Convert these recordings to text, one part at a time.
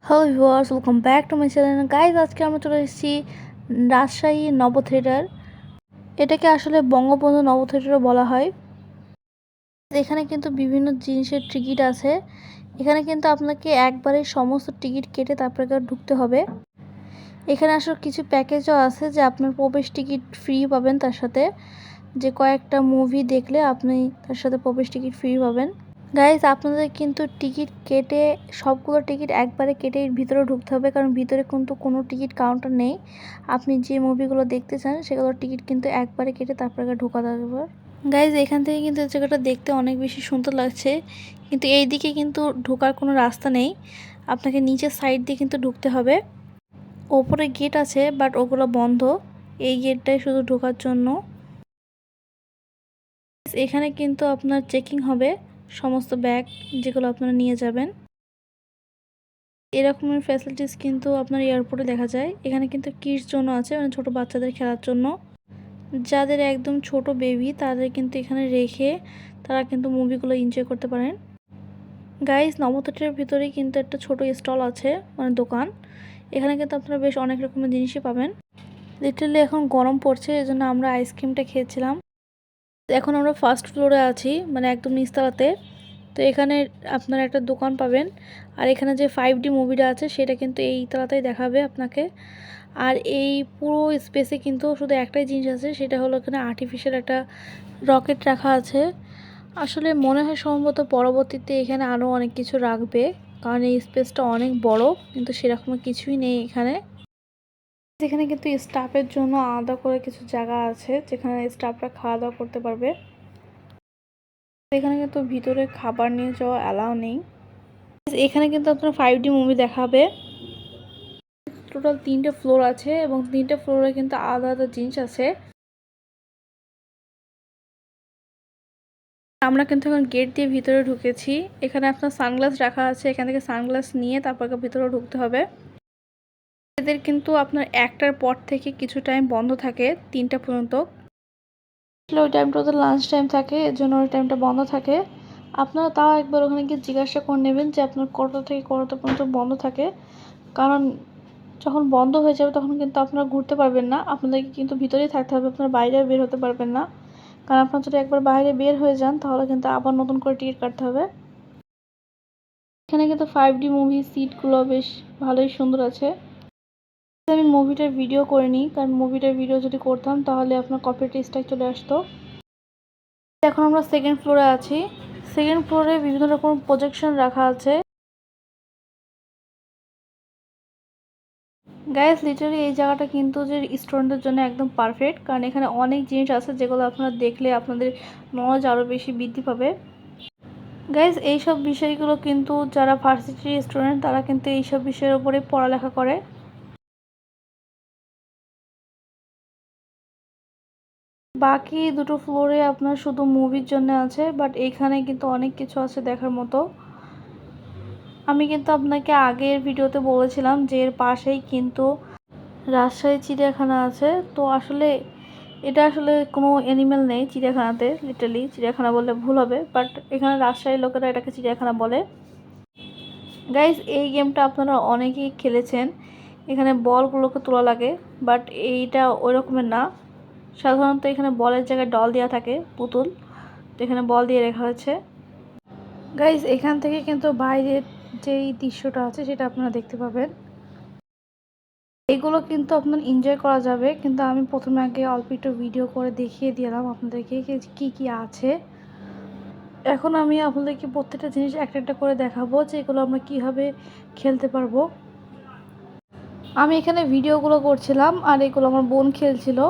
Hello viewers, welcome back to my channel. Guys, আজকে আমরা চলে এসেছি রাজশাহী নব থিয়েটার। এটাকে আসলে বঙ্গবন্ধু নব থিয়েটারও বলা হয়। এখানে কিন্তু বিভিন্ন জিনিসের টিকিট আছে। এখানে কিন্তু আপনাকে একবারে সমস্ত টিকিট কেটে তারপরে ঢুকতে হবে। এখানে আসলে কিছু প্যাকেজও আছে যে আপনার প্রবেশ টিকিট ফ্রি পাবেন, তার সাথে যে কয়েকটা মুভি দেখলে আপনি তার সাথে প্রবেশ টিকিট ফ্রি পাবেন। গাইজ, আপনাদের কিন্তু টিকিট কেটে সবগুলো টিকিট একবারে কেটে ভিতরে ঢুকতে হবে, কারণ ভিতরে কিন্তু কোনো টিকিট কাউন্টার নেই। আপনি যে মুভিগুলো দেখতে চান সেগুলোর টিকিট কিন্তু একবারে কেটে তারপরে ঢোকাতে হবে। গাইজ, এখান থেকে কিন্তু জায়গাটা দেখতে অনেক বেশি সুন্দর লাগছে, কিন্তু এই দিকে কিন্তু ঢোকার কোনো রাস্তা নেই। আপনাকে নিচের সাইড দিয়ে কিন্তু ঢুকতে হবে। ওপরে গেট আছে, বাট ওগুলো বন্ধ। এই গেটটাই শুধু ঢোকার জন্য। এখানে কিন্তু আপনার চেকিং হবে সমস্ত ব্যাগ যেগুলো আপনারা নিয়ে যাবেন। এরকমের ফ্যাসিলিটিস কিন্তু আপনার এয়ারপোর্টে দেখা যায়। এখানে কিন্তু কিডস জোন আছে, মানে ছোটো বাচ্চাদের খেলার জন্য। যাদের একদম ছোট বেবি তাদের কিন্তু এখানে রেখে তারা কিন্তু মুভিগুলো এনজয় করতে পারেন। গাইস, নবথিয়েটারের ভিতরেই কিন্তু একটা ছোট স্টল আছে, মানে দোকান। এখানে কিন্তু আপনারা বেশ অনেক রকমের জিনিসই পাবেন। লিটারালি এখন গরম পড়ছে, এজন্য আমরা আইসক্রিমটা খেয়েছিলাম। এখন আমরা ফার্স্ট ফ্লোরে আছি, মানে একদম নিচতলাতে। তো এখানে আপনারা একটা দোকান পাবেন, আর এখানে যে 5D মুভিটা আছে সেটা কিন্তু এই তলাতেই দেখাবে আপনাকে। আর এই পুরো স্পেসে কিন্তু শুধু একটাই জিনিস আছে, সেটা হলো এখানে আর্টিফিশিয়াল একটা রকেট রাখা আছে। আসলে মনে হয় সম্ভবত পরবর্তীতে এখানে আরও অনেক কিছু রাখবে, কারণ এই স্পেসটা অনেক বড়, কিন্তু সেরকম কিছুই নেই এখানে। এখানে কিন্তু স্টাফের জন্য আলাদা করে কিছু জায়গা আছে যেখানে স্টাফরা খাওয়া দাওয়া করতে পারবে। এখানে কিন্তু ভিতরে খাবার নিয়ে যাওয়া অ্যালাউ নেই। এখানে কিন্তু আপনার 5D মুভি দেখাবে। টোটাল 3টে ফ্লোর আছে এবং 3টে ফ্লোরে কিন্তু আলাদা আলাদা জিনিস আছে। আমরা কিন্তু এখন গেট দিয়ে ভিতরে ঢুকেছি। এখানে আপনার সানগ্লাস রাখা আছে, এখান থেকে সানগ্লাস নিয়ে তারপর ভিতরে ঢুকতে হবে। এদের কিন্তু আপনার 1টার পর থেকে কিছু টাইম বন্ধ থাকে, 3টা পর্যন্ত। ওই টাইমটা তো লাঞ্চ টাইম থাকে, এর জন্য ওই টাইমটা বন্ধ থাকে। আপনারা তাও একবার ওখানে গিয়ে জিজ্ঞাসা করে নেবেন যে আপনার কটা থেকে কটা পর্যন্ত বন্ধ থাকে, কারণ যখন বন্ধ হয়ে যাবে তখন কিন্তু আপনারা ঘুরতে পারবেন না। আপনাদেরকে কিন্তু ভিতরেই থাকতে হবে, আপনারা বাইরে বের হতে পারবেন না। কারণ আপনারা যদি একবার বাইরে বের হয়ে যান তাহলে কিন্তু আবার নতুন করে টিকিট কাটতে হবে। এখানে কিন্তু 5D মুভি সিটগুলো বেশ ভালোই সুন্দর আছে। আমি মুভিটার ভিডিও করে নিই, কারণ মুভিটার ভিডিও যদি করতাম তাহলে আপনার কপিরাইট স্ট্রাইক চলে আসতো। এখন আমরা সেকেন্ড ফ্লোরে আছি। সেকেন্ড ফ্লোরে বিভিন্ন রকম প্রজেকশন রাখা আছে। গাইস, লিটারালি এই জায়গাটা কিন্তু যে স্টুডেন্টদের জন্য একদম পারফেক্ট, কারণ এখানে অনেক জিনিস আছে যেগুলো আপনারা দেখলে আপনাদের নলেজ আরও বেশি বৃদ্ধি পাবে। গাইস, এইসব বিষয়গুলো কিন্তু যারা ভার্সিটির স্টুডেন্ট তারা কিন্তু এইসব বিষয়ের উপরে পড়ালেখা করে। বাকি দুটো ফ্লোরে আপনার শুধু মুভির জন্য আছে, বাট এইখানে কিন্তু অনেক কিছু আছে দেখার মতো। আমি কিন্তু আপনাকে আগের ভিডিওতে বলেছিলাম যে এর পাশেই কিন্তু রাজশাহী চিড়িয়াখানা আছে। তো আসলে এটা আসলে কোনো অ্যানিমেল নেই চিড়িয়াখানাতে, লিটারালি চিড়িয়াখানা বললে ভুল হবে, বাট এখানে রাজশাহীর লোকেরা এটাকে চিড়িয়াখানা বলে। গাইস, এই গেমটা আপনারা অনেকেই খেলেছেন। এখানে বলগুলোকে তোলা লাগে, বাট এইটা ওই রকমের না। সাধারণত এখানে বলের জায়গায় ডল দেওয়া থাকে, পুতুল। তো এখানে বল দিয়ে রাখা হয়েছে। গাইস, এখান থেকে কিন্তু বাইরের যেই দৃশ্যটা আছে সেটা আপনারা দেখতে পাবেন। এগুলো কিন্তু আপনার এনজয় করা যাবে, কিন্তু আমি প্রথমে আগে অল্প একটু ভিডিও করে দেখিয়ে দিলাম আপনাদেরকে কি কি আছে। এখন আমি আপনাদেরকে প্রত্যেকটা জিনিস একটা একটা করে দেখাবো যে এগুলো আমরা কীভাবে খেলতে পারবো। আমি এখানে ভিডিওগুলো করছিলাম আর এগুলো আমার বোন খেলছিল।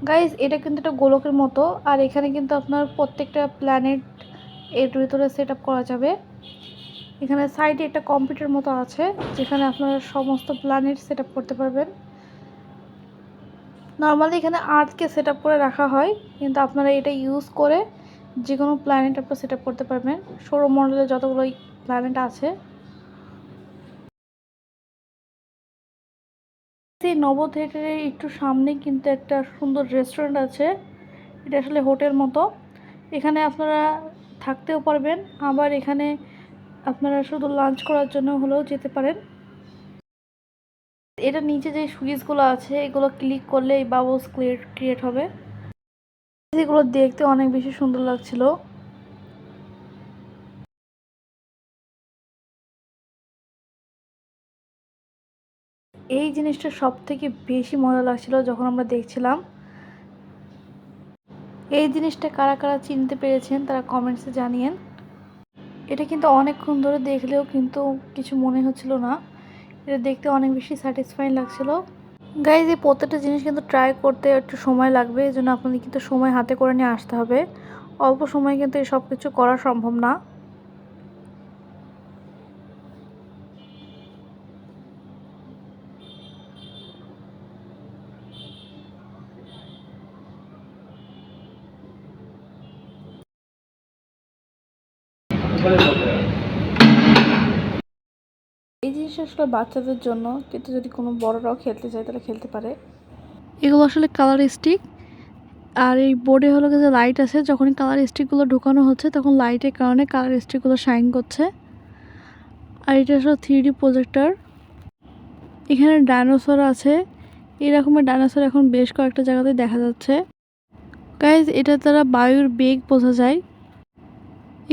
গাইজ, এটা কিন্তু একটা গোলকের মতো, আর এখানে কিন্তু আপনার প্রত্যেকটা প্ল্যানেট এর ভিতরে সেট আপ করা যাবে। এখানে সাইডে একটা কম্পিউটার মতো আছে যেখানে আপনারা সমস্ত প্ল্যানেট সেট আপ করতে পারবেন। নর্মালি এখানে আর্থকে সেট আপ করে রাখা হয়, কিন্তু আপনারা এটা ইউজ করে যে কোনো প্ল্যানেট আপনারা সেট আপ করতে পারবেন। সৌরমণ্ডলে যতগুলো প্ল্যানেট আছে। সেই নব থিয়েটারের একটু সামনে কিন্তু একটা সুন্দর রেস্টুরেন্ট আছে। এটা আসলে হোটেল মতো। এখানে আপনারা থাকতেও পারবেন, আবার এখানে আপনারা শুধু লাঞ্চ করার জন্য হলেও যেতে পারেন। এটা নিচে যে সুইচগুলো আছে এগুলো ক্লিক করলে এই বাবলস ক্রিয়েট হবে। এগুলো দেখতে অনেক বেশি সুন্দর লাগছিল। এই জিনিসটা সব থেকে বেশি মজা লাগছিল যখন আমরা দেখছিলাম। এই জিনিসটা কারা কারা চিনতে পেরেছেন তারা কমেন্টসে জানিয়েন। এটা কিন্তু অনেকক্ষণ ধরে দেখলেও কিন্তু কিছু মনে হচ্ছিল না, এটা দেখতে অনেক বেশি স্যাটিসফাইং লাগছিল। গাইজ এই প্রত্যেকটা জিনিস কিন্তু ট্রাই করতে একটু সময় লাগবে, এই জন্য আপনাদের কিন্তু সময় হাতে করে নিয়ে আসতে হবে। অল্প সময়ে কিন্তু এই সব কিছু করা সম্ভব না। এই জিনিসটা আসলে বাচ্চাদের জন্য, কিন্তু যদি কোনো বড়রাও খেলতে চায় তারা খেলতে পারে। এগুলো আসলে কালার স্টিক, আর এই বোর্ডে হলো যে লাইট আছে, যখনই কালার স্টিকগুলো ঢোকানো হচ্ছে তখন লাইটের কারণে কালার স্টিকগুলো শাইন করছে। আর এটা আসলে 3D প্রজেক্টর। এখানে ডাইনোসর আছে, এরকমের ডাইনোসর এখন বেশ কয়েকটা জায়গাতে দেখা যাচ্ছে। গাইজ এটা দ্বারা বায়ুর বেগ বোঝা যায়।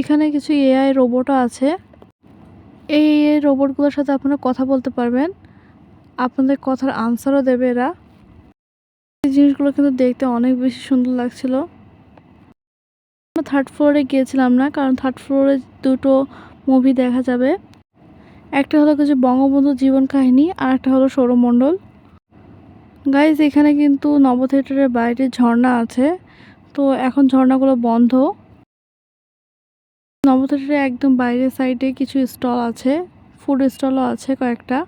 এখানে কিছু এআই রোবটও আছে। এই এআই রোবটগুলোর সাথে আপনারা কথা বলতে পারবেন, আপনাদের কথার আনসারও দেবে এরা। এই জিনিসগুলো কিন্তু দেখতে অনেক বেশি সুন্দর লাগছিল। আমরা 3rd ফ্লোরে গিয়েছিলাম না, কারণ 3rd ফ্লোরে দুটো মুভি দেখা যাবে। একটা হলো কিছু বঙ্গবন্ধু জীবন কাহিনী, আর একটা হলো সৌরমণ্ডল। গাইজ এখানে কিন্তু নব থিয়েটারের বাইরে ঝর্ণা আছে, তো এখন ঝর্ণাগুলো বন্ধ। নব থিয়েটারের একদম বাইরের সাইডে কিছু স্টল আছে, ফুড স্টলও আছে কয়েকটা।